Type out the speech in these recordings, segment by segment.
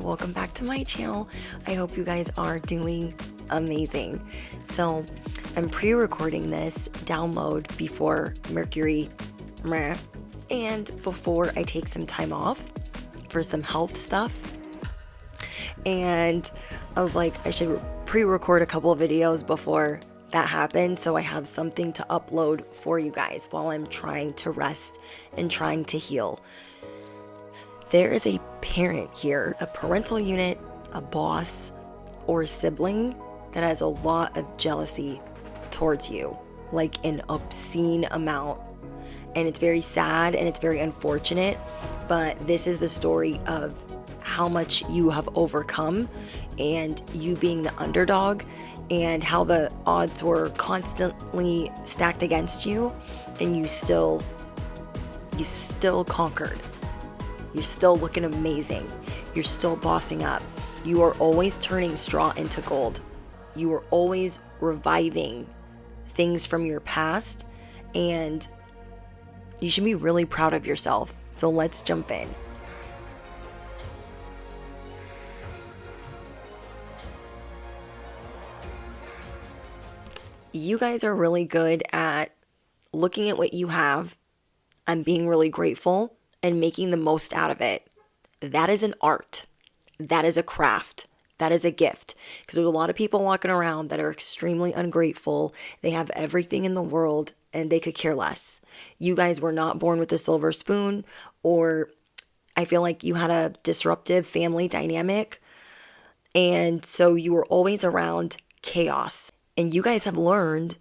Welcome back to my channel. I hope you guys are doing amazing. So I'm pre-recording this download before Mercury and before I take some time off for some health stuff. And I was like, I should pre-record a couple of videos before that happened so I have something to upload for you guys while I'm trying to rest and trying to heal. There is a parent here, a parental unit, a boss, or a sibling that has a lot of jealousy towards you, like an obscene amount. And it's very sad and it's very unfortunate, but this is the story of how much you have overcome and you being the underdog and how the odds were constantly stacked against you and you still conquered. You're still looking amazing. You're still bossing up. You are always turning straw into gold. You are always reviving things from your past, and you should be really proud of yourself. So let's jump in. You guys are really good at looking at what you have and being really grateful and making the most out of it. That is an art. That is a craft. That is a gift. Because there's a lot of people walking around that are extremely ungrateful. They have everything in the world and they could care less. You guys were not born with a silver spoon, or I feel like you had a disruptive family dynamic. And so you were always around chaos. And you guys have learned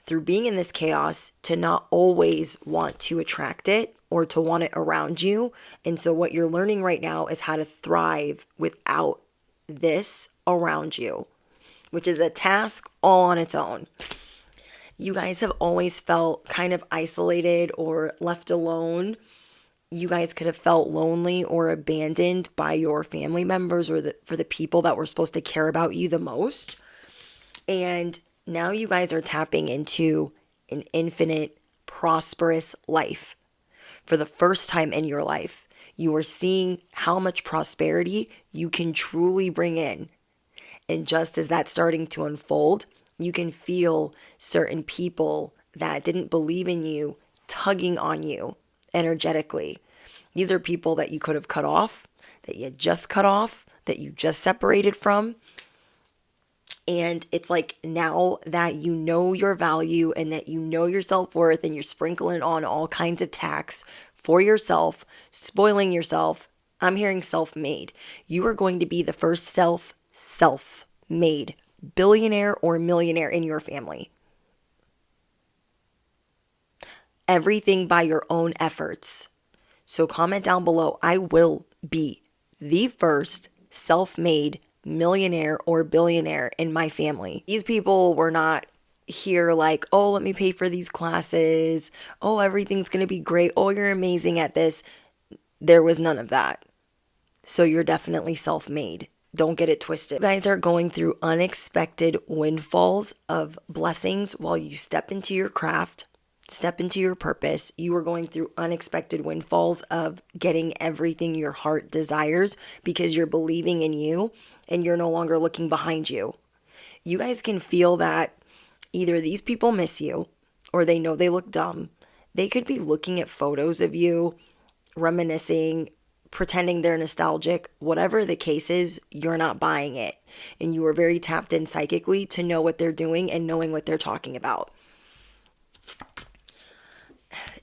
through being in this chaos to not always want to attract it or to want it around you. And so what you're learning right now is how to thrive without this around you, which is a task all on its own. You guys have always felt kind of isolated or left alone. You guys could have felt lonely or abandoned by your family members or for the people that were supposed to care about you the most. And now you guys are tapping into an infinite, prosperous life. For the first time in your life, you are seeing how much prosperity you can truly bring in. And just as that's starting to unfold, you can feel certain people that didn't believe in you tugging on you energetically. These are people that you could have cut off, that you just cut off, that you just separated from. And it's like now that you know your value and that you know your self-worth and you're sprinkling on all kinds of tax for yourself, spoiling yourself. I'm hearing self-made. You are going to be the first self-made billionaire or millionaire in your family. Everything by your own efforts. So comment down below, I will be the first self-made millionaire or billionaire in my family. These people were not here like, oh, let me pay for these classes. Oh, everything's going to be great. Oh, you're amazing at this. There was none of that. So you're definitely self-made. Don't get it twisted. You guys are going through unexpected windfalls of blessings while you step into your craft, step into your purpose. You are going through unexpected windfalls of getting everything your heart desires because you're believing in you and you're no longer looking behind you. You guys can feel that either these people miss you or they know they look dumb. They could be looking at photos of you, reminiscing, pretending they're nostalgic. Whatever the case is, you're not buying it. And you are very tapped in psychically to know what they're doing and knowing what they're talking about.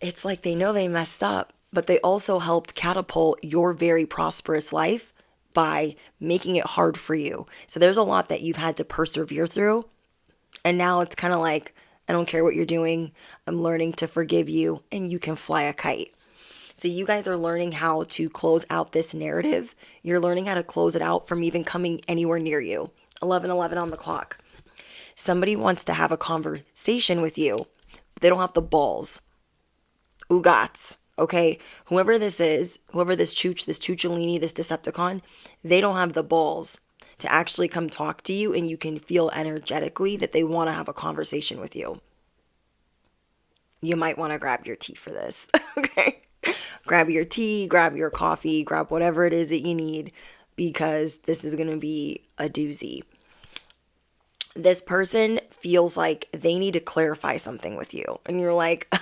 It's like they know they messed up, but they also helped catapult your very prosperous life by making it hard for you. So there's a lot that you've had to persevere through. And now it's kind of like, I don't care what you're doing. I'm learning to forgive you and you can fly a kite. So you guys are learning how to close out this narrative. You're learning how to close it out from even coming anywhere near you. 11:11 on the clock. Somebody wants to have a conversation with you. They don't have the balls. Ugats, okay? Whoever this is, whoever this Chooch, this Choochellini, this Decepticon, they don't have the balls to actually come talk to you, and you can feel energetically that they want to have a conversation with you. You might want to grab your tea for this, okay? Grab your tea, grab your coffee, grab whatever it is that you need, because this is going to be a doozy. This person feels like they need to clarify something with you. And you're like,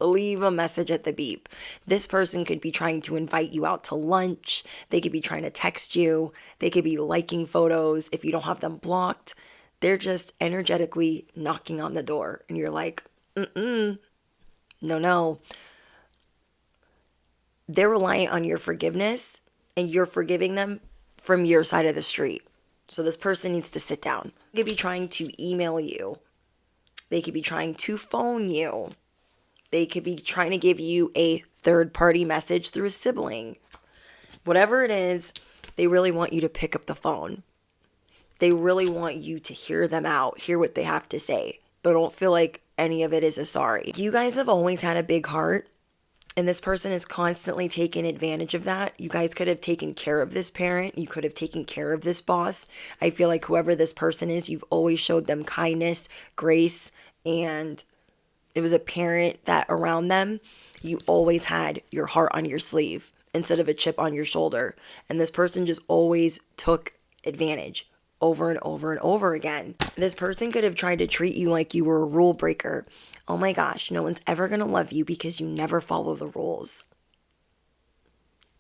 leave a message at the beep. This person could be trying to invite you out to lunch. They could be trying to text you. They could be liking photos if you don't have them blocked. They're just energetically knocking on the door. And you're like, no. They're relying on your forgiveness, and you're forgiving them from your side of the street. So this person needs to sit down. They could be trying to email you. They could be trying to phone you. They could be trying to give you a third-party message through a sibling. Whatever it is, they really want you to pick up the phone. They really want you to hear them out, hear what they have to say, but don't feel like any of it is a sorry. You guys have always had a big heart, and this person is constantly taking advantage of that. You guys could have taken care of this parent. You could have taken care of this boss. I feel like whoever this person is, you've always showed them kindness, grace, and it was apparent that around them, you always had your heart on your sleeve instead of a chip on your shoulder. And this person just always took advantage over and over and over again. This person could have tried to treat you like you were a rule breaker. Oh my gosh, no one's ever going to love you because you never follow the rules.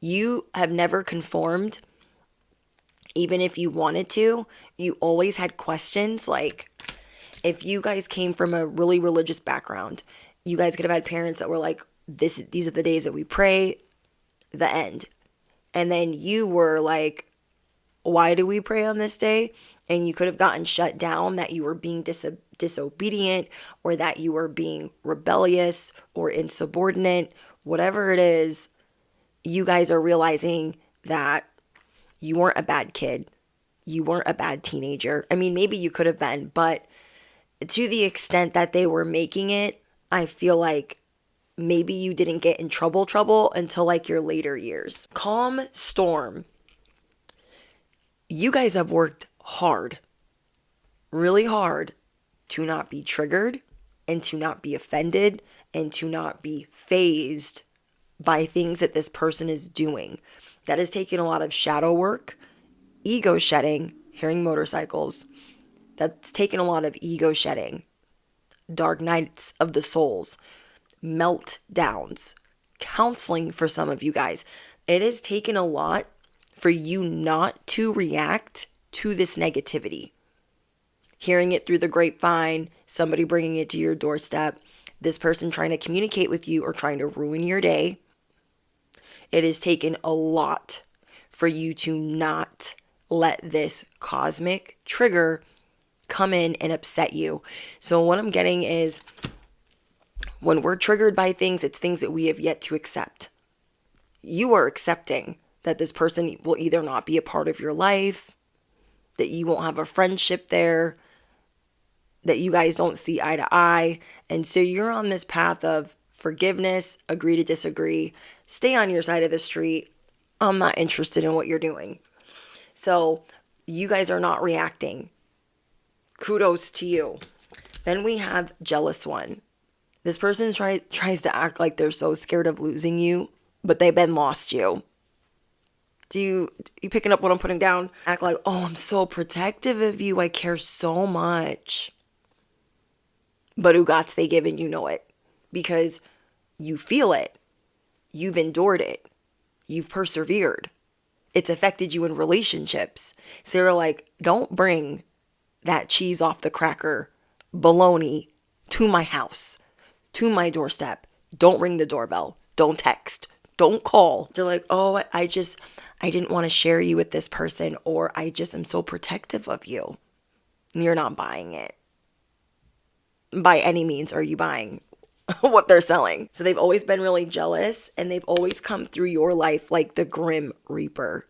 You have never conformed. Even if you wanted to, you always had questions. Like, if you guys came from a really religious background, you guys could have had parents that were like, these are the days that we pray, the end. And then you were like, why do we pray on this day? And you could have gotten shut down that you were being disobedient, or that you were being rebellious or insubordinate. Whatever it is, you guys are realizing that you weren't a bad kid. You weren't a bad teenager. I mean, maybe you could have been, but to the extent that they were making it, I feel like maybe you didn't get in trouble until like your later years. Calm storm. You guys have worked hard, really hard, to not be triggered and to not be offended and to not be fazed by things that this person is doing. That has taken a lot of shadow work, ego shedding, hearing motorcycles. That's taken a lot of ego shedding, dark nights of the souls, meltdowns, counseling for some of you guys. It has taken a lot for you not to react to this negativity. Hearing it through the grapevine, somebody bringing it to your doorstep, this person trying to communicate with you or trying to ruin your day. It has taken a lot for you to not let this cosmic trigger come in and upset you. So what I'm getting is, when we're triggered by things, it's things that we have yet to accept. You are accepting that this person will either not be a part of your life, that you won't have a friendship there, that you guys don't see eye to eye. And so you're on this path of forgiveness, agree to disagree, stay on your side of the street. I'm not interested in what you're doing. So you guys are not reacting. Kudos to you. Then we have jealous one. This person tries to act like they're so scared of losing you, but they've been lost you. You picking up what I'm putting down? Act like, oh, I'm so protective of you. I care so much. But ugats they give, and you know it. Because you feel it. You've endured it. You've persevered. It's affected you in relationships. So you're like, don't bring that cheese off the cracker baloney to my house, to my doorstep. Don't ring the doorbell. Don't text. Don't call. They're like, oh, I didn't want to share you with this person, or I just am so protective of you. And you're not buying it. By any means are you buying what they're selling. So they've always been really jealous, and they've always come through your life like the Grim Reaper.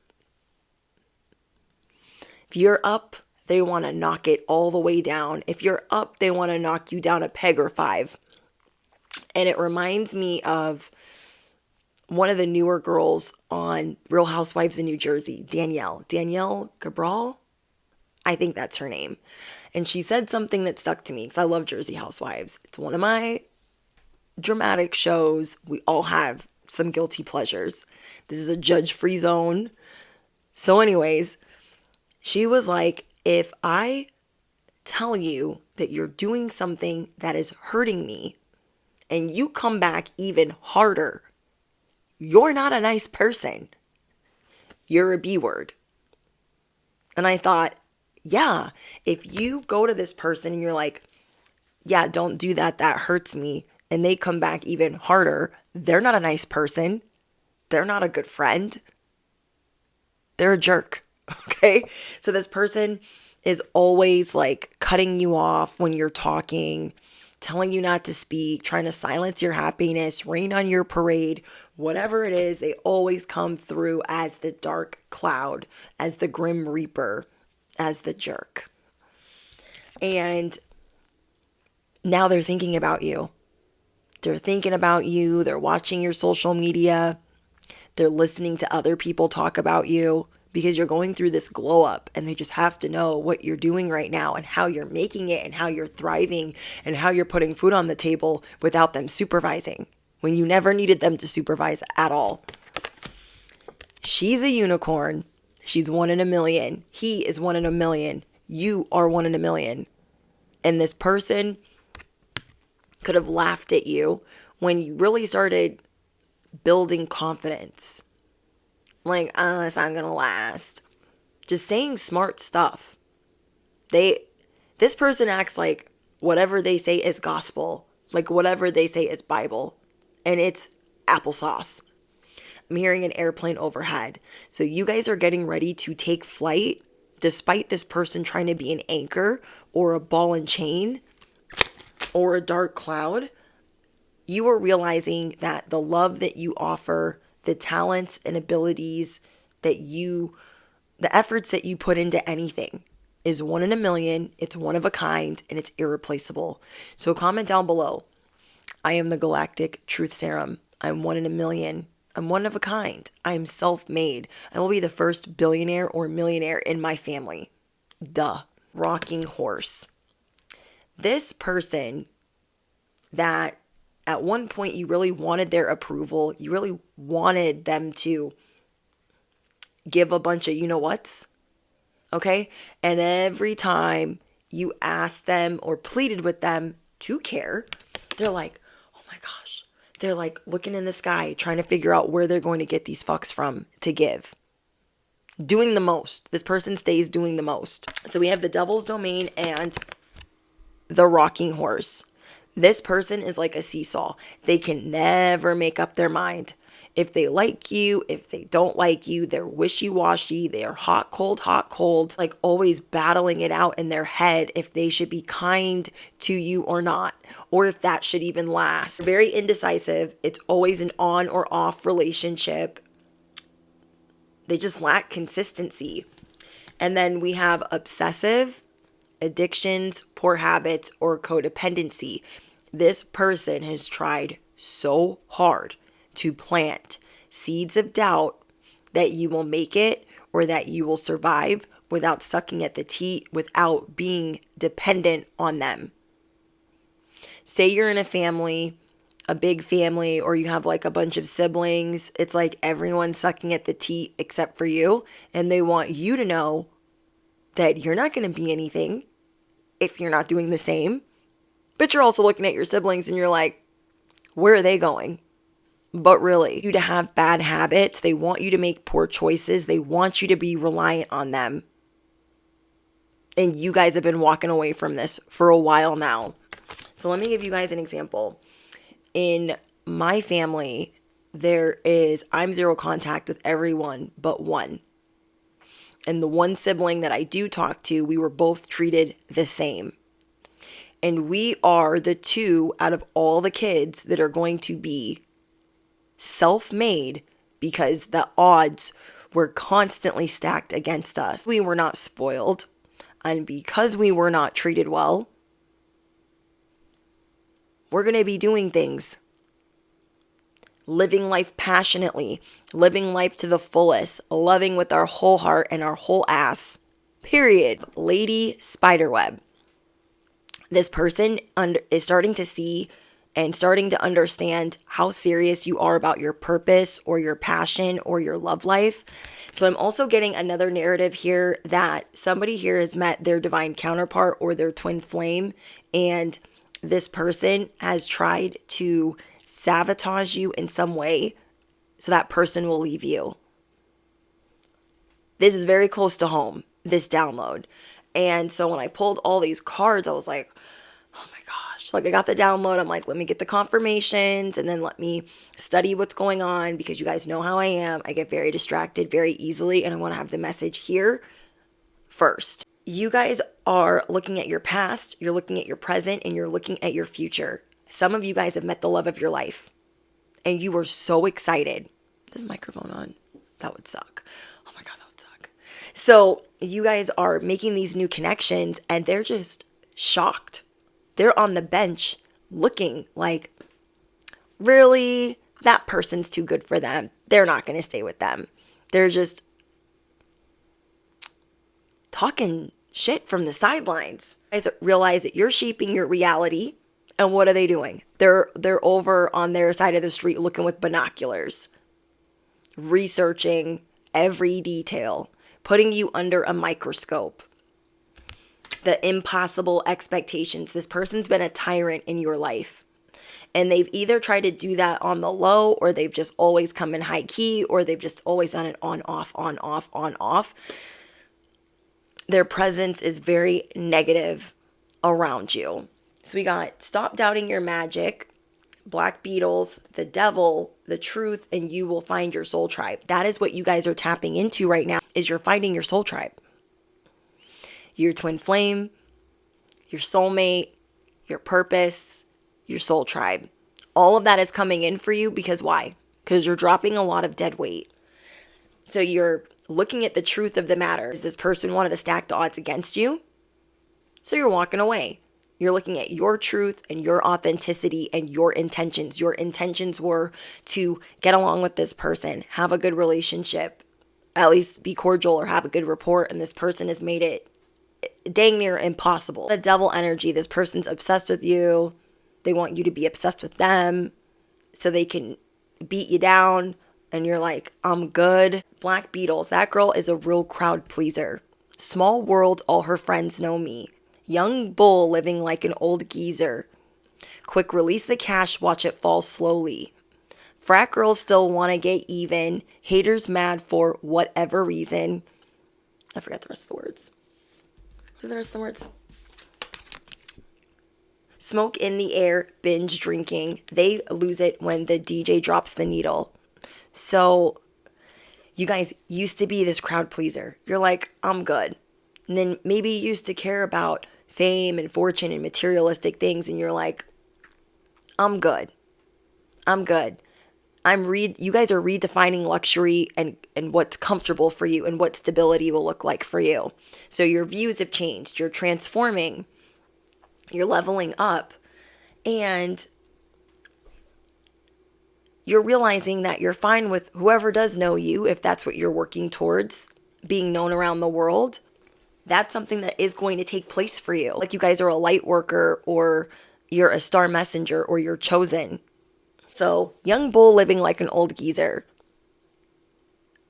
If you're up, they want to knock it all the way down. If you're up, they want to knock you down a peg or 5. And it reminds me of one of the newer girls on Real Housewives in New Jersey, Danielle Cabral. I think that's her name. And she said something that stuck to me because I love Jersey Housewives. It's one of my dramatic shows. We all have some guilty pleasures. This is a judge-free zone. So anyways, she was like, if I tell you that you're doing something that is hurting me and you come back even harder, you're not a nice person. You're a B word. And I thought, yeah, if you go to this person and you're like, yeah, don't do that, that hurts me, and they come back even harder, they're not a nice person. They're not a good friend. They're a jerk. Okay? So this person is always like cutting you off when you're talking, telling you not to speak, trying to silence your happiness, rain on your parade, whatever it is, they always come through as the dark cloud, as the grim reaper, as the jerk. And now they're thinking about you. They're thinking about you. They're watching your social media. They're listening to other people talk about you because you're going through this glow up and they just have to know what you're doing right now and how you're making it and how you're thriving and how you're putting food on the table without them supervising when you never needed them to supervise at all. She's a unicorn. She's 1 in a million. He is 1 in a million. You are 1 in a million. And this person could have laughed at you when you really started building confidence. Like, it's not gonna last. Just saying smart stuff. This person acts like whatever they say is gospel. Like whatever they say is Bible. And it's applesauce. I'm hearing an airplane overhead. So you guys are getting ready to take flight despite this person trying to be an anchor or a ball and chain or a dark cloud. You are realizing that the love that you offer, the talents and abilities that the efforts that you put into anything is 1 in a million, it's one of a kind, and it's irreplaceable. So comment down below. I am the galactic truth serum. I'm 1 in a million. I'm one of a kind. I am self-made. I will be the first billionaire or millionaire in my family. Duh. Rocking horse. This person that at one point you really wanted their approval, you really wanted them to give a bunch of you-know-whats, okay? And every time you asked them or pleaded with them to care, they're like, oh my gosh. They're like looking in the sky, trying to figure out where they're going to get these fucks from to give. Doing the most. This person stays doing the most. So we have the devil's domain and the rocking horse. This person is like a seesaw. They can never make up their mind. If they like you, if they don't like you, they're wishy-washy. They are hot, cold, like always battling it out in their head if they should be kind to you or not, or if that should even last. Very indecisive. It's always an on or off relationship. They just lack consistency. And then we have obsessive, addictions, poor habits, or codependency. This person has tried so hard to plant seeds of doubt that you will make it or that you will survive without sucking at the teat, without being dependent on them. Say you're in a family, a big family, or you have like a bunch of siblings. It's like everyone's sucking at the teat except for you, and they want you to know that you're not going to be anything if you're not doing the same. But you're also looking at your siblings and you're like, where are they going? But really, you to have bad habits. They want you to make poor choices. They want you to be reliant on them. And you guys have been walking away from this for a while now. So let me give you guys an example. In my family, I'm zero contact with everyone but one. And the one sibling that I do talk to, we were both treated the same. And we are the two out of all the kids that are going to be self-made because the odds were constantly stacked against us. We were not spoiled. And because we were not treated well, we're going to be doing things. Living life passionately, living life to the fullest, loving with our whole heart and our whole ass. Period. Lady Spiderweb. This person is starting to see and starting to understand how serious you are about your purpose or your passion or your love life. So I'm also getting another narrative here that somebody here has met their divine counterpart or their twin flame, and this person has tried to sabotage you in some way so that person will leave you. This is very close to home, this download. And so when I pulled all these cards, I was like, oh my gosh. Like, I got the download. I'm like, let me get the confirmations and then let me study what's going on, because you guys know how I am. I get very distracted very easily, and I want to have the message here first. You guys are looking at your past, you're looking at your present, and you're looking at your future. Some of you guys have met the love of your life, and you were so excited. Is this microphone on? That would suck. Oh my God, that would suck. So you guys are making these new connections, and they're just shocked. They're on the bench looking like, really? That person's too good for them. They're not going to stay with them. They're just talking shit from the sidelines. You guys realize that you're shaping your reality, and what are they doing? They're over on their side of the street looking with binoculars, researching every detail, putting you under a microscope. The impossible expectations. This person's been a tyrant in your life, and they've either tried to do that on the low, or they've just always come in high key, or they've just always done it on, off, on, off, on, off. Their presence is very negative around you. So we got stop doubting your magic, black beetles, the devil, the truth, and you will find your soul tribe. That is what you guys are tapping into right now, is you're finding your soul tribe. Your twin flame, your soulmate, your purpose, your soul tribe. All of that is coming in for you because why? Because you're dropping a lot of dead weight. So you're looking at the truth of the matter. Is this person wanted to stack the odds against you? So you're walking away. You're looking at your truth and your authenticity and your intentions. Your intentions were to get along with this person, have a good relationship, at least be cordial or have a good rapport, and this person has made it dang near impossible. The devil energy, this person's obsessed with you. They want you to be obsessed with them so they can beat you down, and you're like, I'm good. Black beetles, that girl is a real crowd pleaser. Small world, all her friends know me. Young bull living like an old geezer. Quick release the cash, watch it fall slowly. Frat girls still want to get even. Haters mad for whatever reason. I forgot the rest of the words. What are the rest of the words? Smoke in the air, binge drinking. They lose it when the DJ drops the needle. So you guys used to be this crowd pleaser. You're like, I'm good. And then maybe you used to care about fame and fortune and materialistic things, and you're like, I'm good. I'm good. You guys are redefining luxury and what's comfortable for you and what stability will look like for you. So your views have changed. You're transforming. You're leveling up. And you're realizing that you're fine with whoever does know you, if that's what you're working towards, being known around the world. That's something that is going to take place for you. Like you guys are a light worker, or you're a star messenger, or you're chosen. So, young bull living like an old geezer.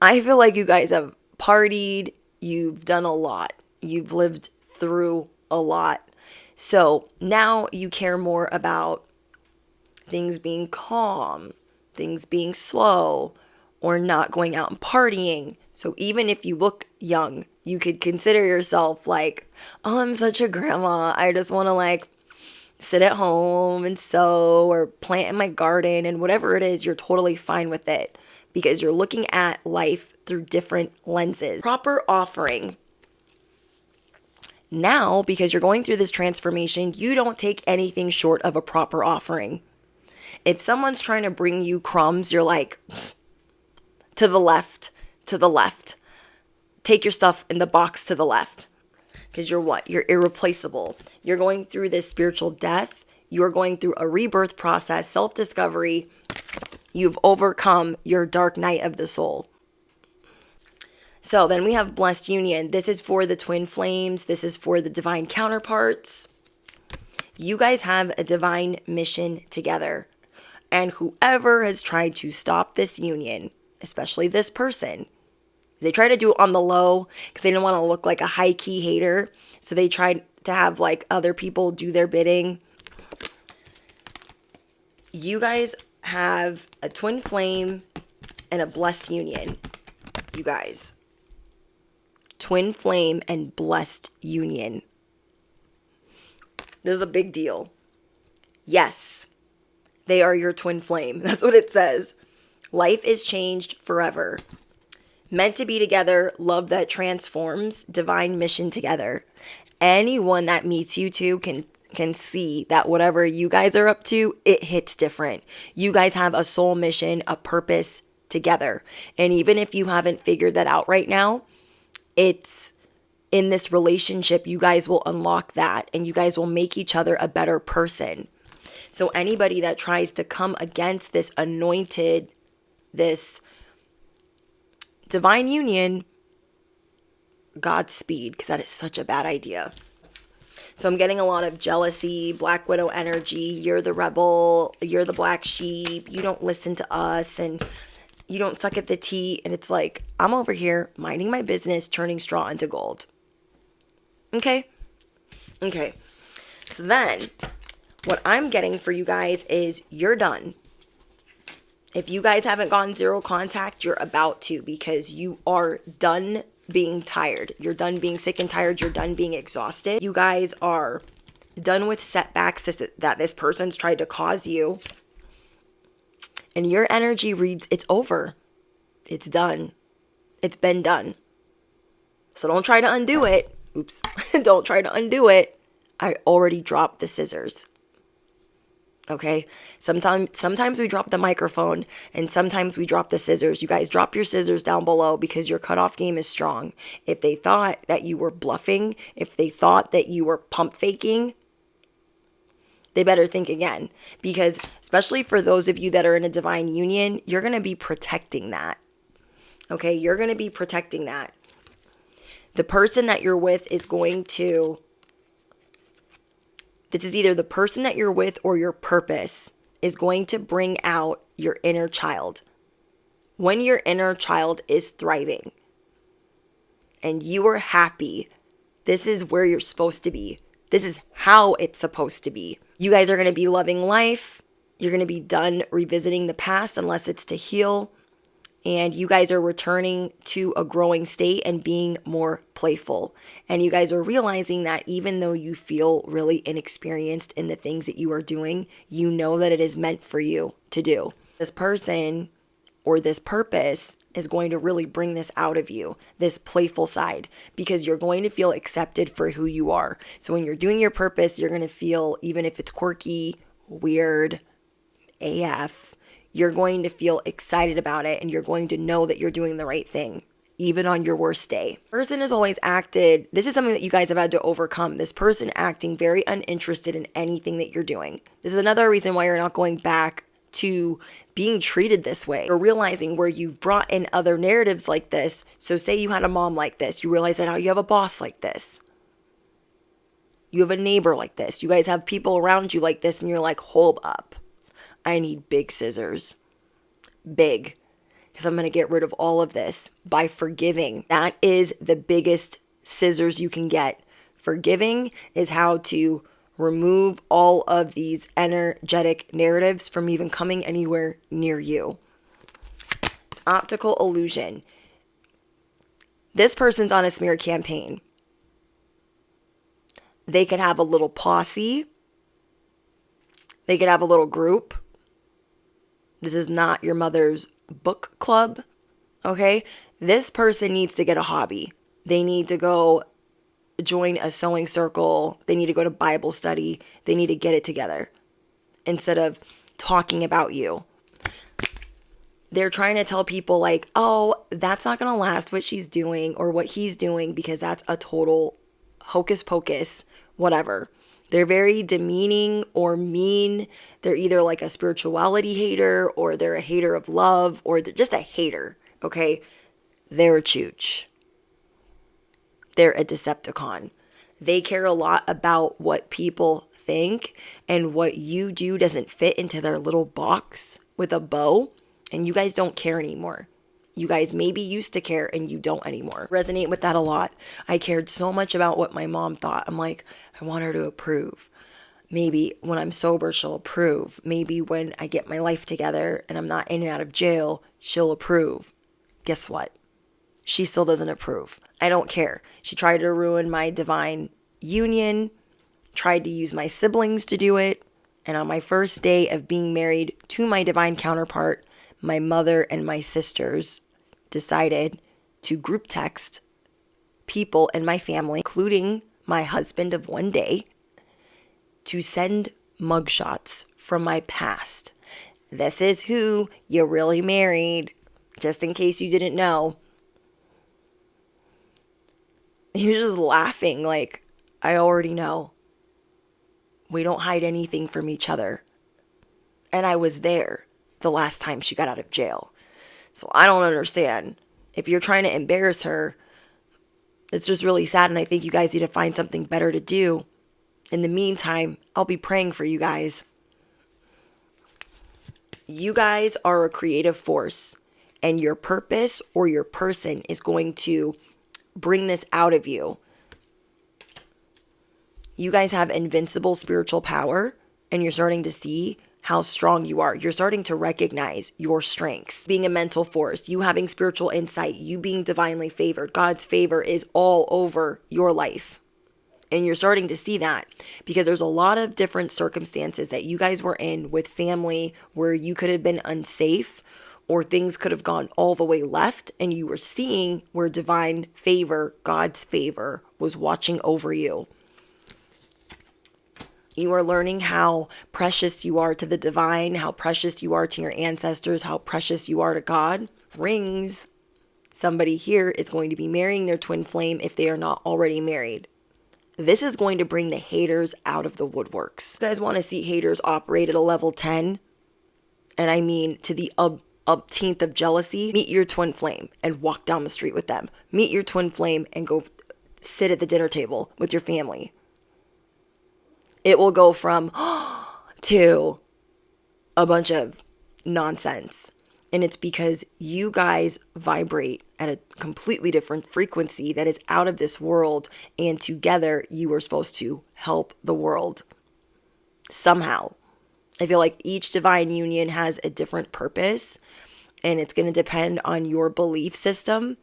I feel like you guys have partied. You've done a lot. You've lived through a lot. So now you care more about things being calm, things being slow, or not going out and partying. So even if you look young, you could consider yourself like, oh, I'm such a grandma. I just want to like sit at home and sew or plant in my garden, and whatever it is, you're totally fine with it because you're looking at life through different lenses. Proper offering. Now, because you're going through this transformation, you don't take anything short of a proper offering. If someone's trying to bring you crumbs, you're like, to the left, to the left. Take your stuff in the box to the left. Because you're what? You're irreplaceable. You're going through this spiritual death. You are going through a rebirth process, self-discovery. You've overcome your dark night of the soul. So then we have blessed union. This is for the twin flames. This is for the divine counterparts. You guys have a divine mission together. And whoever has tried to stop this union, especially this person, They try to do it on the low because they didn't want to look like a high-key hater. So they tried to have like other people do their bidding. You guys have a twin flame and a blessed union. You guys. Twin flame and blessed union. This is a big deal. Yes, they are your twin flame. That's what it says. Life is changed forever. Meant to be together, love that transforms, divine mission together. Anyone that meets you two can see that whatever you guys are up to, it hits different. You guys have a soul mission, a purpose together. And even if you haven't figured that out right now, it's in this relationship, you guys will unlock that and you guys will make each other a better person. So anybody that tries to come against this anointed, this divine union, Godspeed, because that is such a bad idea. So I'm getting a lot of jealousy, Black Widow energy. You're the rebel. You're the black sheep. You don't listen to us and you don't suck at the tea. And it's like, I'm over here minding my business, turning straw into gold. Okay? Okay. So then what I'm getting for you guys is you're done. If you guys haven't gone zero contact, you're about to, because you are done being tired. You're done being sick and tired. You're done being exhausted. You guys are done with setbacks that this person's tried to cause you. And your energy reads, it's over. It's done. It's been done. So don't try to undo it. Oops. Don't try to undo it. I already dropped the scissors. Okay, sometimes we drop the microphone and sometimes we drop the scissors. You guys drop your scissors down below because your cutoff game is strong. If they thought that you were bluffing, if they thought that you were pump faking, they better think again. Because especially for those of you that are in a divine union, you're going to be protecting that. Okay, you're going to be protecting that. The person that you're with is going to... This is either the person that you're with or your purpose is going to bring out your inner child. When your inner child is thriving and you are happy, this is where you're supposed to be. This is how it's supposed to be. You guys are going to be loving life. You're going to be done revisiting the past unless it's to heal. And you guys are returning to a growing state and being more playful. And you guys are realizing that even though you feel really inexperienced in the things that you are doing, you know that it is meant for you to do. This person or this purpose is going to really bring this out of you, this playful side, because you're going to feel accepted for who you are. So when you're doing your purpose, you're going to feel, even if it's quirky, weird, AF, you're going to feel excited about it and you're going to know that you're doing the right thing, even on your worst day. Person has always acted, this is something that you guys have had to overcome, this person acting very uninterested in anything that you're doing. This is another reason why you're not going back to being treated this way, or realizing where you've brought in other narratives like this. So say you had a mom like this, you realize that now you have a boss like this. You have a neighbor like this. You guys have people around you like this and you're like, hold up. I need big scissors. Big. Because I'm going to get rid of all of this by forgiving. That is the biggest scissors you can get. Forgiving is how to remove all of these energetic narratives from even coming anywhere near you. Optical illusion. This person's on a smear campaign. They could have a little posse. They could have a little group. This is not your mother's book club, okay? This person needs to get a hobby. They need to go join a sewing circle. They need to go to Bible study. They need to get it together instead of talking about you. They're trying to tell people like, oh, that's not going to last what she's doing or what he's doing because that's a total hocus pocus, whatever. They're very demeaning or mean. They're either like a spirituality hater or they're a hater of love or they're just a hater, okay? They're a chooch. They're a Decepticon. They care a lot about what people think, and what you do doesn't fit into their little box with a bow, and you guys don't care anymore. You guys maybe used to care and you don't anymore. Resonate with that a lot. I cared so much about what my mom thought. I'm like, I want her to approve. Maybe when I'm sober, she'll approve. Maybe when I get my life together and I'm not in and out of jail, she'll approve. Guess what? She still doesn't approve. I don't care. She tried to ruin my divine union, tried to use my siblings to do it. And on my first day of being married to my divine counterpart, my mother and my sisters decided to group text people in my family, including my husband of one day, to send mugshots from my past. This is who you really married, just in case you didn't know. He was just laughing like, I already know. We don't hide anything from each other. And I was there the last time she got out of jail. So I don't understand. If you're trying to embarrass her, it's just really sad. And I think you guys need to find something better to do. In the meantime, I'll be praying for you guys. You guys are a creative force. And your purpose or your person is going to bring this out of you. You guys have invincible spiritual power, and you're starting to see how strong you are. You're starting to recognize your strengths. Being a mental force, you having spiritual insight, you being divinely favored. God's favor is all over your life. And you're starting to see that because there's a lot of different circumstances that you guys were in with family where you could have been unsafe or things could have gone all the way left, and you were seeing where divine favor, God's favor, was watching over you. You are learning how precious you are to the divine, how precious you are to your ancestors, how precious you are to God. Rings. Somebody here is going to be marrying their twin flame if they are not already married. This is going to bring the haters out of the woodworks. You guys want to see haters operate at a level 10? And I mean to the upteenth of jealousy. Meet your twin flame and walk down the street with them. Meet your twin flame and go sit at the dinner table with your family. It will go from to a bunch of nonsense. And it's because you guys vibrate at a completely different frequency that is out of this world. And together you are supposed to help the world somehow. I feel like each divine union has a different purpose. And it's going to depend on your belief system.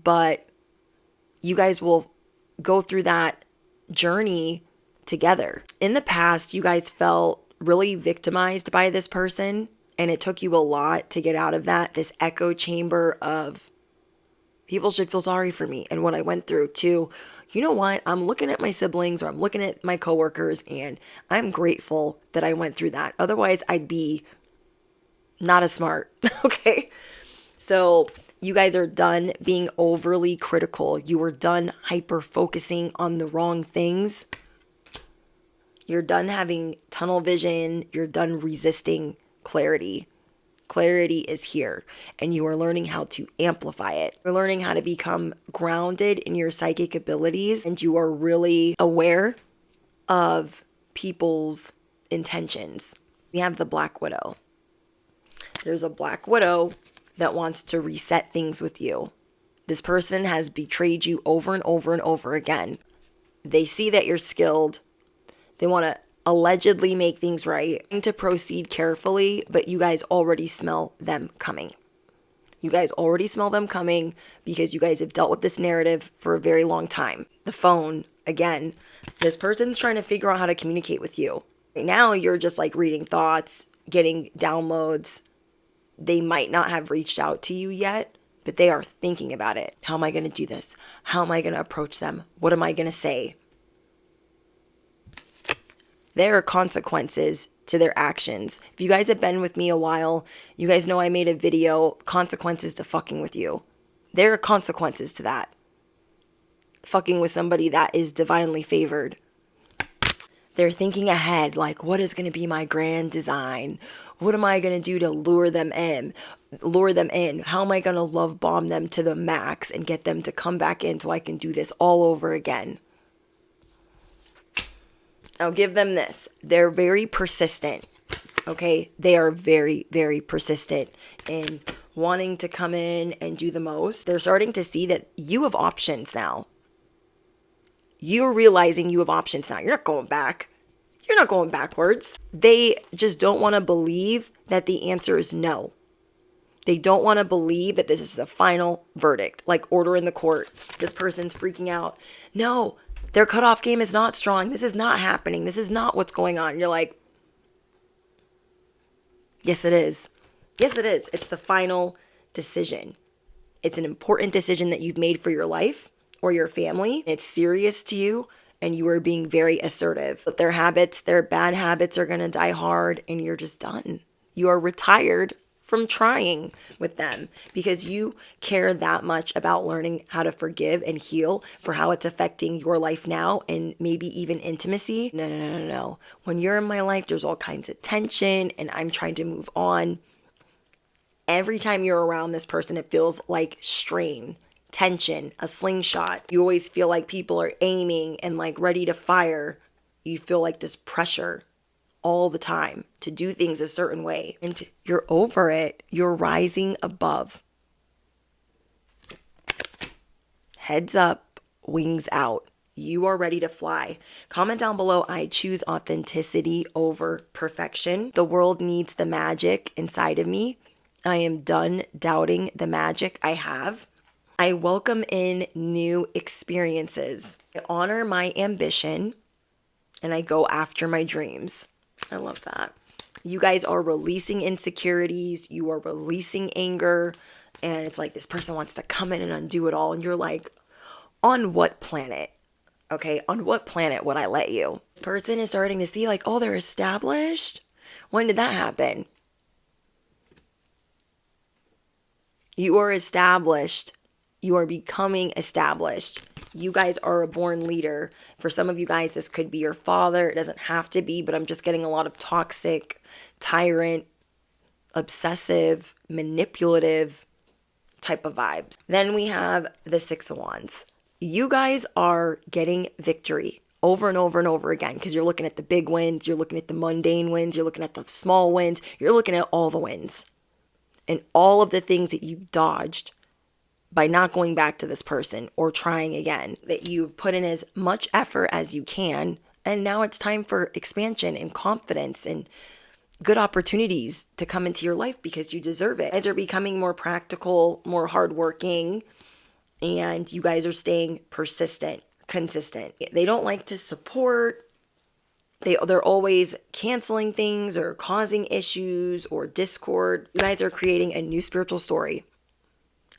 But you guys will go through that journey together. In the past, you guys felt really victimized by this person, and it took you a lot to get out of that, this echo chamber of people should feel sorry for me and what I went through, to, you know what, I'm looking at my siblings or I'm looking at my coworkers and I'm grateful that I went through that. Otherwise, I'd be not as smart. Okay? So you guys are done being overly critical. You are done hyper focusing on the wrong things. You're done having tunnel vision. You're done resisting clarity. Clarity is here, and you are learning how to amplify it. You're learning how to become grounded in your psychic abilities, and you are really aware of people's intentions. We have the Black Widow. There's a Black Widow that wants to reset things with you. This person has betrayed you over and over and over again. They see that you're skilled. They want to allegedly make things right, to proceed carefully, but you guys already smell them coming. You guys already smell them coming because you guys have dealt with this narrative for a very long time. The phone, again, this person's trying to figure out how to communicate with you. Right now, you're just like reading thoughts, getting downloads. They might not have reached out to you yet, but they are thinking about it. How am I going to do this? How am I going to approach them? What am I going to say? There are consequences to their actions. If you guys have been with me a while, you guys know I made a video, consequences to fucking with you. There are consequences to that. Fucking with somebody that is divinely favored. They're thinking ahead, like, what is going to be my grand design? What am I going to do to lure them in? How am I going to love bomb them to the max and get them to come back in so I can do this all over again? I'll give them this. They're very persistent. Okay? They are very, very persistent in wanting to come in and do the most. They're starting to see that you have options now. You're realizing you have options now. You're not going back. You're not going backwards. They just don't want to believe that the answer is no. They don't want to believe that this is the final verdict, like order in the court. This person's freaking out. No, their cutoff game is not strong. This is not happening. This is not what's going on. You're like, yes, it is. Yes, it is. It's the final decision. It's an important decision that you've made for your life or your family. It's serious to you, and you are being very assertive. But their habits, their bad habits are going to die hard, and you're just done. You are retired from trying with them because you care that much about learning how to forgive and heal for how it's affecting your life now and maybe even intimacy. No. When you're in my life, there's all kinds of tension and I'm trying to move on. Every time you're around this person, it feels like strain, tension, a slingshot. You always feel like people are aiming and like ready to fire. You feel like this pressure all the time to do things a certain way. And you're over it. You're rising above. Heads up, wings out. You are ready to fly. Comment down below, I choose authenticity over perfection. The world needs the magic inside of me. I am done doubting the magic I have. I welcome in new experiences. I honor my ambition and I go after my dreams. I love that. You guys are releasing insecurities. You are releasing anger. And it's like this person wants to come in and undo it all. And you're like, on what planet? Okay, on what planet would I let you? This person is starting to see like, oh, they're established. When did that happen? You are established. You are becoming established. You guys are a born leader. For some of you guys, this could be your father. It doesn't have to be, but I'm just getting a lot of toxic, tyrant, obsessive, manipulative type of vibes. Then we have the Six of Wands. You guys are getting victory over and over and over again because you're looking at the big wins. You're looking at the mundane wins. You're looking at the small wins. You're looking at all the wins. And all of the things that you dodged by not going back to this person or trying again, that you've put in as much effort as you can. And now it's time for expansion and confidence and good opportunities to come into your life because you deserve it. You guys are becoming more practical, more hardworking, and you guys are staying persistent, consistent. They don't like to support. They're always canceling things or causing issues or discord. You guys are creating a new spiritual story.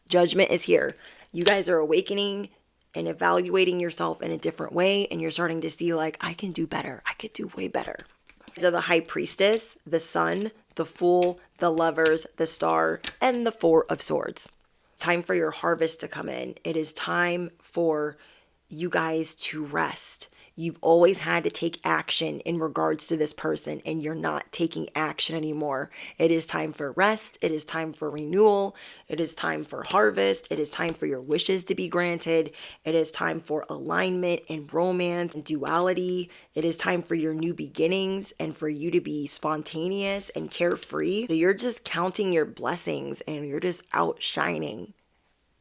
Judgment is here. You guys are awakening and evaluating yourself in a different way. And you're starting to see like, I can do better. I could do way better. So the High Priestess, the Sun, the Fool, the Lovers, the Star, and the Four of Swords. It's time for your harvest to come in. It is time for you guys to rest. You've always had to take action in regards to this person and you're not taking action anymore. It is time for rest. It is time for renewal. It is time for harvest. It is time for your wishes to be granted. It is time for alignment and romance and duality. It is time for your new beginnings and for you to be spontaneous and carefree. So you're just counting your blessings and you're just outshining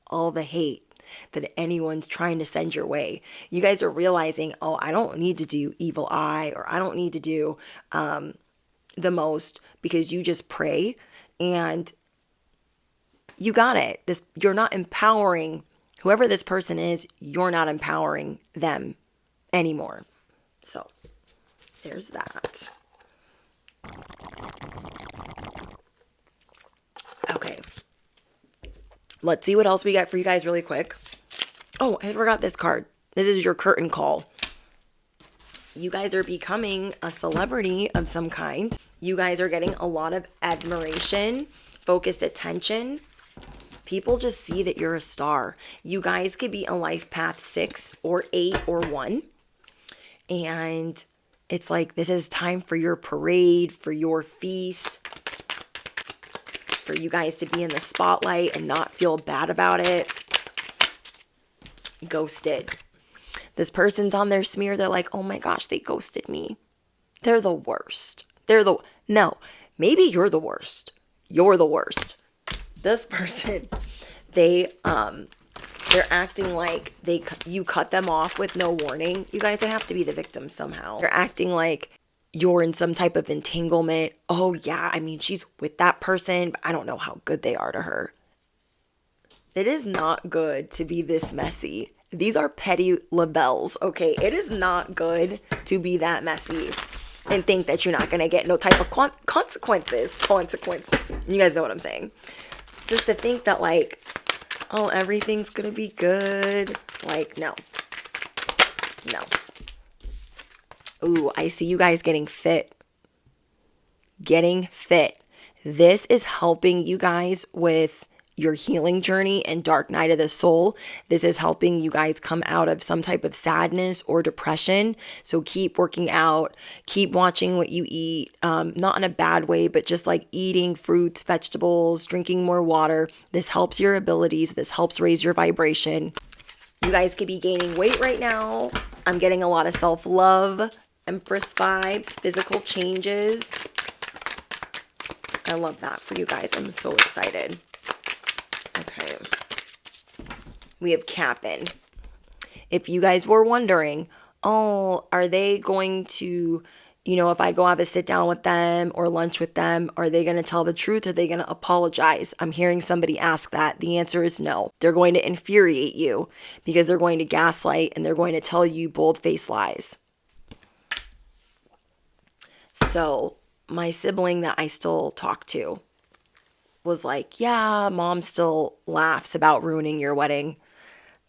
all the hate that anyone's trying to send your way. You guys are realizing, oh, I don't need to do evil eye or I don't need to do the most because you just pray and you got it. You're not empowering whoever this person is. You're not empowering them anymore. So there's that. Okay. Let's see what else we got for you guys really quick. Oh, I forgot this card. This is your curtain call. You guys are becoming a celebrity of some kind. You guys are getting a lot of admiration, focused attention. People just see that you're a star. You guys could be a life path 6 or 8 or 1. And it's like, this is time for your parade, for your feast, for you guys to be in the spotlight and not feel bad about it. Ghosted. This person's on their smear. They're like, oh my gosh, they ghosted me. They're the worst. No, maybe you're the worst. You're the worst. This person, they're acting like you cut them off with no warning. You guys, they have to be the victim somehow. They're acting like you're in some type of entanglement. Oh yeah, I mean, she's with that person, but I don't know how good they are to her. It is not good to be this messy. These are petty labels, okay? It is not good to be that messy and think that you're not gonna get no type of consequences. You guys know what I'm saying. Just to think that like, oh, everything's gonna be good. Like, no. Ooh, I see you guys getting fit. This is helping you guys with your healing journey and dark night of the soul. This is helping you guys come out of some type of sadness or depression. So keep working out, keep watching what you eat, not in a bad way, but just like eating fruits, vegetables, drinking more water. This helps your abilities. This helps raise your vibration. You guys could be gaining weight right now. I'm getting a lot of self-love, Empress vibes, physical changes. I love that for you guys. I'm so excited. Okay. We have Cap'n. If you guys were wondering, oh, are they going to, if I go have a sit down with them or lunch with them, are they going to tell the truth? Are they going to apologize? I'm hearing somebody ask that. The answer is no. They're going to infuriate you because they're going to gaslight and they're going to tell you bold-faced lies. So my sibling that I still talk to was like, yeah, mom still laughs about ruining your wedding.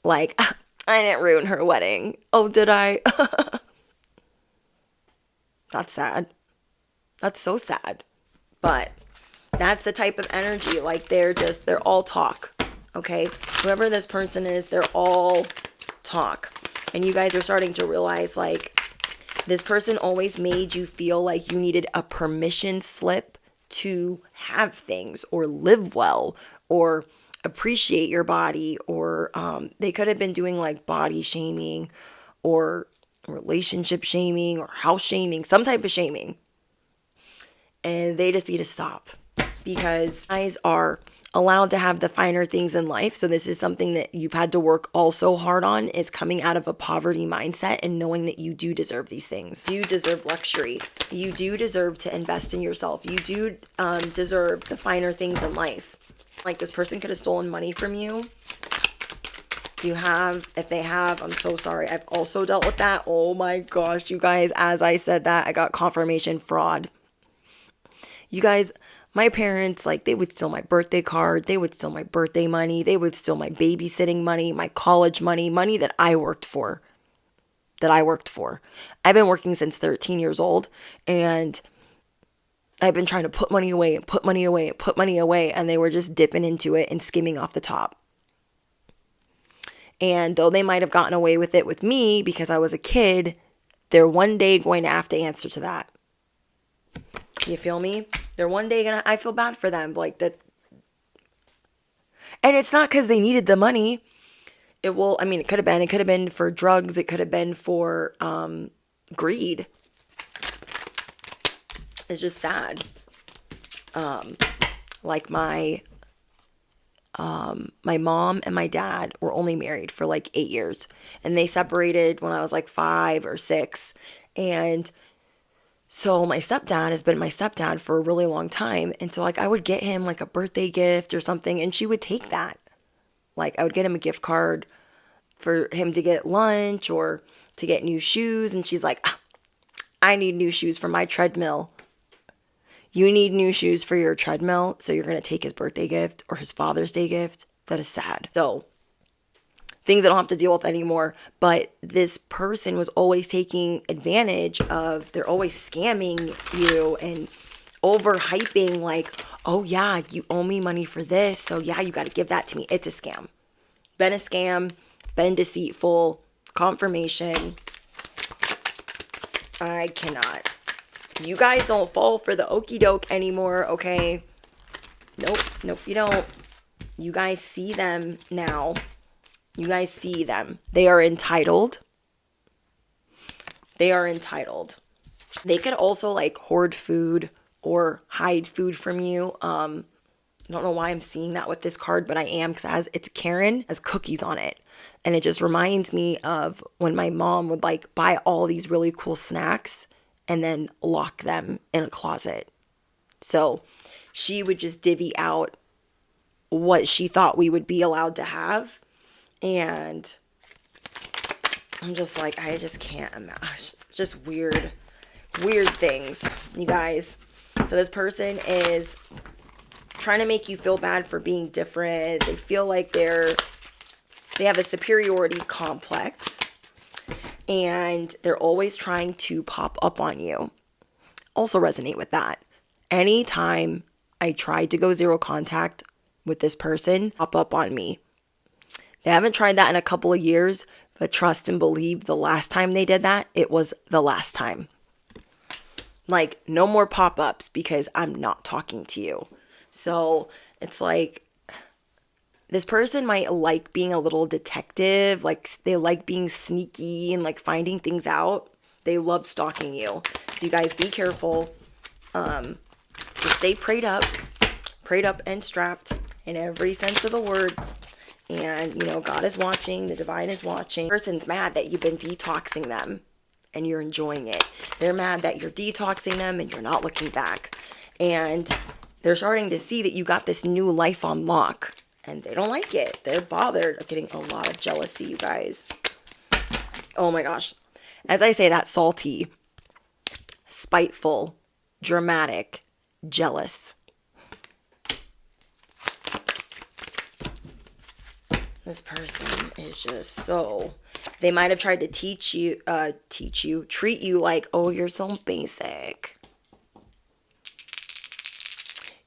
Like, I didn't ruin her wedding. Oh, did I? That's sad. That's so sad. But that's the type of energy. Like, they're all talk. Okay? Whoever this person is, they're all talk. And you guys are starting to realize, like, this person always made you feel like you needed a permission slip to have things or live well or appreciate your body, or they could have been doing like body shaming or relationship shaming or house shaming, some type of shaming. And they just need to stop because guys are allowed to have the finer things in life. So this is something that you've had to work also hard on, is coming out of a poverty mindset and knowing that you do deserve these things. You deserve luxury. You do deserve to invest in yourself. You do deserve the finer things in life. Like, this person could have stolen money from you. If they have, I'm so sorry. I've also dealt with that. Oh my gosh, you guys, as I said that, I got confirmation fraud. You guys, my parents, like, they would steal my birthday card. They would steal my birthday money. They would steal my babysitting money, my college money, money that I worked for. I've been working since 13 years old, and I've been trying to put money away, and they were just dipping into it and skimming off the top. And though they might have gotten away with it with me because I was a kid, they're one day going to have to answer to that. You feel me? They're one day I feel bad for them. Like that. And it's not because they needed the money. It could have been for drugs. It could have been for greed. It's just sad. Like my mom and my dad were only married for like 8 years, and they separated when I was like 5 or 6. And so my stepdad has been my stepdad for a really long time. And so like I would get him like a birthday gift or something, and she would take that. Like I would get him a gift card for him to get lunch or to get new shoes. And she's like, I need new shoes for my treadmill. You need new shoes for your treadmill, so you're going to take his birthday gift or his Father's Day gift? That is sad. So, things I don't have to deal with anymore. But this person was always taking advantage of, they're always scamming you and overhyping like, oh yeah, you owe me money for this, so yeah, you got to give that to me. It's a scam. Been a scam, been deceitful, confirmation. I cannot. You guys don't fall for the okie doke anymore, okay? Nope, you don't. You guys see them now. You guys see them. They are entitled. They could also like hoard food or hide food from you. I don't know why I'm seeing that with this card, but I am, because it's Karen has cookies on it. And it just reminds me of when my mom would like buy all these really cool snacks and then lock them in a closet. So she would just divvy out what she thought we would be allowed to have. And I'm just like, I just can't imagine. Just weird things, you guys. So this person is trying to make you feel bad for being different. They feel like they have a superiority complex, and they're always trying to pop up on you. Also resonate with that. Anytime I tried to go zero contact with this person, pop up on me. They haven't tried that in a couple of years, but trust and believe the last time they did that, it was the last time. Like, no more pop-ups because I'm not talking to you. So it's like, this person might like being a little detective, like they like being sneaky and like finding things out. They love stalking you. So you guys be careful. Just stay prayed up and strapped in every sense of the word. And, you know, God is watching, the divine is watching. The person's mad that you've been detoxing them and you're enjoying it. They're mad that you're detoxing them and you're not looking back. And they're starting to see that you got this new life on lock. And they don't like it. They're bothered. I'm getting a lot of jealousy, you guys. Oh my gosh. As I say that, salty, spiteful, dramatic, jealous. This person is just so... They might have tried to treat you like, oh, you're so basic.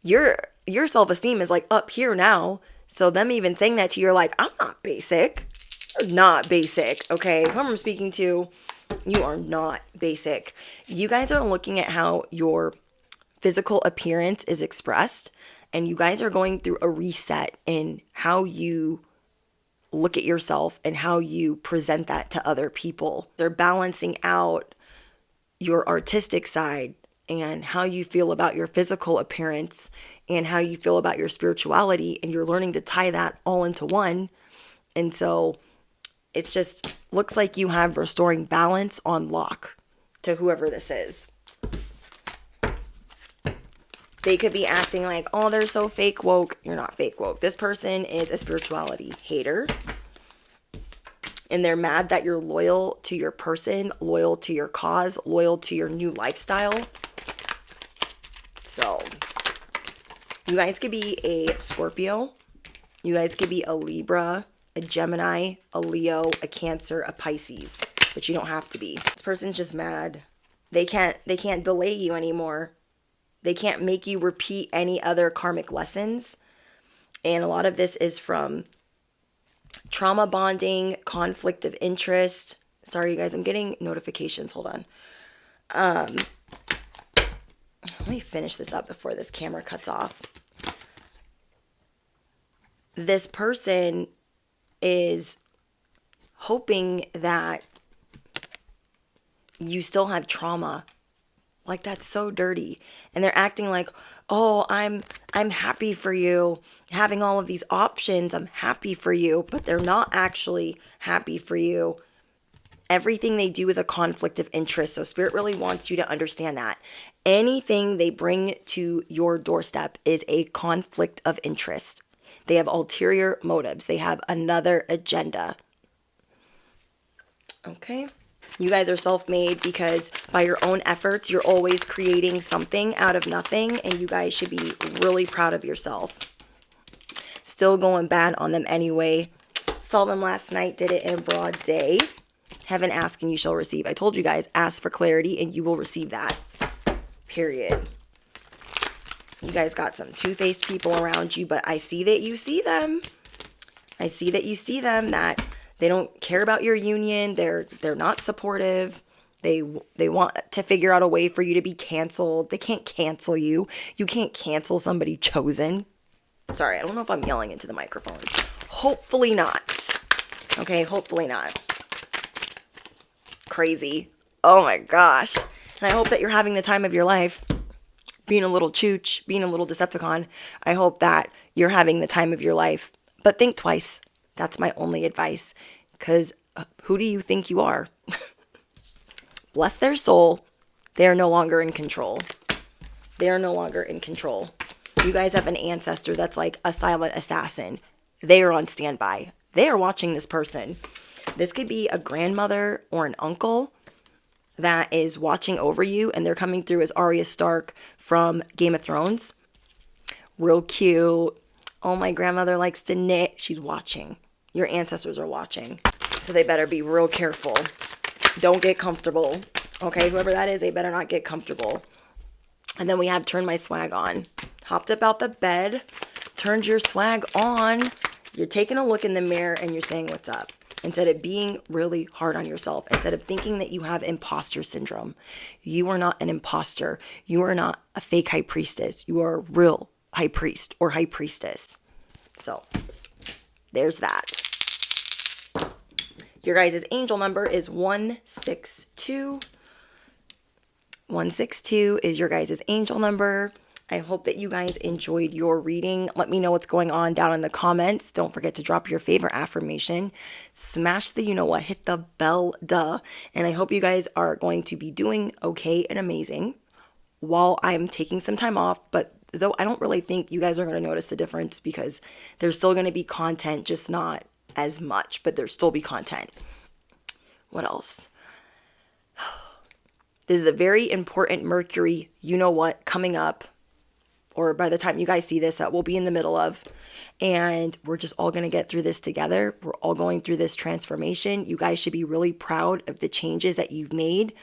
Your self-esteem is like up here now. So them even saying that to you, you're like, I'm not basic. You're not basic, okay? Whoever I'm speaking to, you are not basic. You guys are looking at how your physical appearance is expressed, and you guys are going through a reset in how you look at yourself and how you present that to other people. They're balancing out your artistic side and how you feel about your physical appearance and how you feel about your spirituality, and you're learning to tie that all into one. And so it's just looks like you have restoring balance on lock to whoever this is. They could be acting like, oh, they're so fake woke. You're not fake woke. This person is a spirituality hater. And they're mad that you're loyal to your person, loyal to your cause, loyal to your new lifestyle. So you guys could be a Scorpio. You guys could be a Libra, a Gemini, a Leo, a Cancer, a Pisces. But you don't have to be. This person's just mad. They can't delay you anymore. They can't make you repeat any other karmic lessons. And a lot of this is from trauma bonding, conflict of interest. Sorry, you guys, I'm getting notifications. Hold on. Let me finish this up before this camera cuts off. This person is hoping that you still have trauma. Like, that's so dirty. And they're acting like, oh, I'm happy for you. Having all of these options, I'm happy for you. But they're not actually happy for you. Everything they do is a conflict of interest. So Spirit really wants you to understand that. Anything they bring to your doorstep is a conflict of interest. They have ulterior motives. They have another agenda. Okay? You guys are self-made because by your own efforts, you're always creating something out of nothing, and you guys should be really proud of yourself. Still going bad on them anyway. Saw them last night, did it in broad day. Heaven ask and you shall receive. I told you guys, ask for clarity and you will receive that. Period. You guys got some two-faced people around you, but I see that you see them. I see that you see them, that they don't care about your union. They're not supportive. They want to figure out a way for you to be canceled. They can't cancel you. You can't cancel somebody chosen. Sorry, I don't know if I'm yelling into the microphone. Hopefully not. Okay, hopefully not. Crazy. Oh my gosh. And I hope that you're having the time of your life. being a little chooch, being a little Decepticon. I hope that you're having the time of your life. But think twice. That's my only advice. Because who do you think you are? Bless their soul. They are no longer in control. They are no longer in control. You guys have an ancestor that's like a silent assassin. They are on standby. They are watching this person. This could be a grandmother or an uncle that is watching over you, and they're coming through as Arya Stark from Game of Thrones. Real cute. Oh, my grandmother likes to knit. She's watching. Your ancestors are watching. So they better be real careful. Don't get comfortable. Okay, whoever that is, they better not get comfortable. And then we have Turn My Swag On. Hopped up out the bed, turned your swag on. You're taking a look in the mirror and you're saying what's up. Instead of being really hard on yourself, instead of thinking that you have imposter syndrome. You are not an imposter. You are not a fake high priestess. You are a real high priest or high priestess. So there's that. Your guys' angel number is 162. 162 is your guys' angel number. I hope that you guys enjoyed your reading. Let me know what's going on down in the comments. Don't forget to drop your favorite affirmation. Smash the you know what, hit the bell, duh. And I hope you guys are going to be doing okay and amazing while I'm taking some time off. But though I don't really think you guys are going to notice the difference because there's still going to be content, just not as much, but there'll still be content. What else? This is a very important Mercury, you know what, coming up. Or by the time you guys see this, we'll be in the middle of. And we're just all going to get through this together. We're all going through this transformation. You guys should be really proud of the changes that you've made.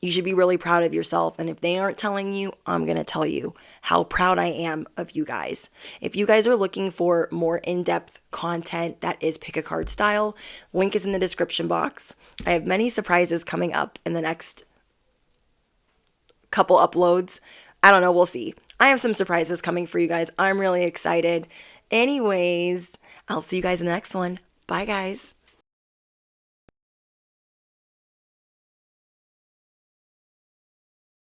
You should be really proud of yourself. And if they aren't telling you, I'm going to tell you how proud I am of you guys. If you guys are looking for more in-depth content that is pick a card style, link is in the description box. I have many surprises coming up in the next couple uploads. I don't know. We'll see. I have some surprises coming for you guys. I'm really excited. Anyways, I'll see you guys in the next one. Bye, guys.